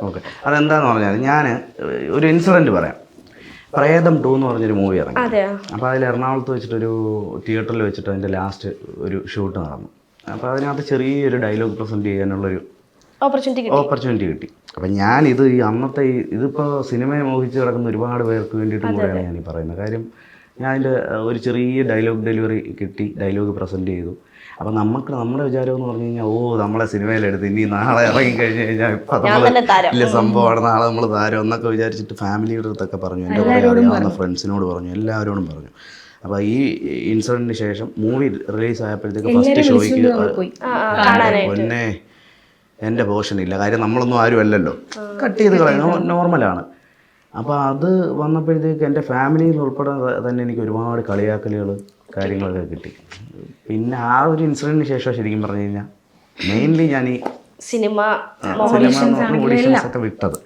Okay, അതെന്താന്ന് പറഞ്ഞാൽ ഞാൻ ഒരു ഇൻസിഡൻറ്റ് പറയാം. പ്രേതം 2 എന്ന് പറഞ്ഞൊരു മൂവി ഇറങ്ങി. അപ്പോൾ അതിൽ എറണാകുളത്ത് വെച്ചിട്ടൊരു തിയേറ്ററിൽ വെച്ചിട്ട് അതിൻ്റെ ലാസ്റ്റ് ഒരു ഷൂട്ട് നടന്നു. അപ്പോൾ അതിനകത്ത് ചെറിയൊരു ഡയലോഗ് പ്രസൻറ്റ് ചെയ്യാനുള്ളൊരു ഓപ്പർച്യൂണിറ്റി കിട്ടി. അപ്പം ഞാനിത് ഈ അന്നത്തെ ഇതിപ്പോൾ സിനിമയെ മോഹിച്ച് കിടക്കുന്ന ഒരുപാട് പേർക്ക് വേണ്ടിയിട്ടും കൂടെയാണ് ഞാൻ ഈ പറയുന്നത്. കാര്യം ഞാൻ അതിൻ്റെ ഒരു ചെറിയ ഡയലോഗ് ഡെലിവറി കിട്ടി, ഡയലോഗ് പ്രസൻറ്റ് ചെയ്തു. അപ്പം നമ്മുടെ വിചാരം എന്ന് പറഞ്ഞു കഴിഞ്ഞാൽ, നമ്മളെ സിനിമയിലെടുത്ത് ഇനി നാളെ ഇറങ്ങിക്കഴിഞ്ഞ് കഴിഞ്ഞാൽ ഇപ്പം നമ്മൾ വലിയ സംഭവമാണ്, നാളെ നമ്മൾ താരം എന്നൊക്കെ വിചാരിച്ചിട്ട് ഫാമിലിയുടെ അടുത്തൊക്കെ പറഞ്ഞു, എൻ്റെ കുറേ അറിയാവുന്ന ഫ്രണ്ട്സിനോട് പറഞ്ഞു, എല്ലാവരോടും പറഞ്ഞു. അപ്പോൾ ഈ ഇൻസിഡൻറ്റിന് ശേഷം മൂവി റിലീസ് ആയപ്പോഴത്തേക്ക് ഫസ്റ്റ് ഷോയ്ക്ക് പൊന്നെ എൻ്റെ പോർഷൻ ഇല്ല. കാര്യം നമ്മളൊന്നും ആരും അല്ലല്ലോ, കട്ട് ചെയ്ത് കളയുന്നു, നോർമലാണ്. അപ്പോൾ അത് വന്നപ്പോഴത്തേക്ക് എൻ്റെ ഫാമിലിയിൽ ഉൾപ്പെടെ തന്നെ എനിക്ക് ഒരുപാട് കളിയാക്കലുകൾ കാര്യങ്ങളൊക്കെ കിട്ടി. പിന്നെ ആ ഒരു ഇൻസിഡൻറ്റിന് ശേഷം ശരിക്കും പറഞ്ഞു കഴിഞ്ഞാൽ മെയിൻലി ഞാൻ ഈ സിനിമ ഓഡീഷൻസ് ഒക്കെ വിട്ടത്.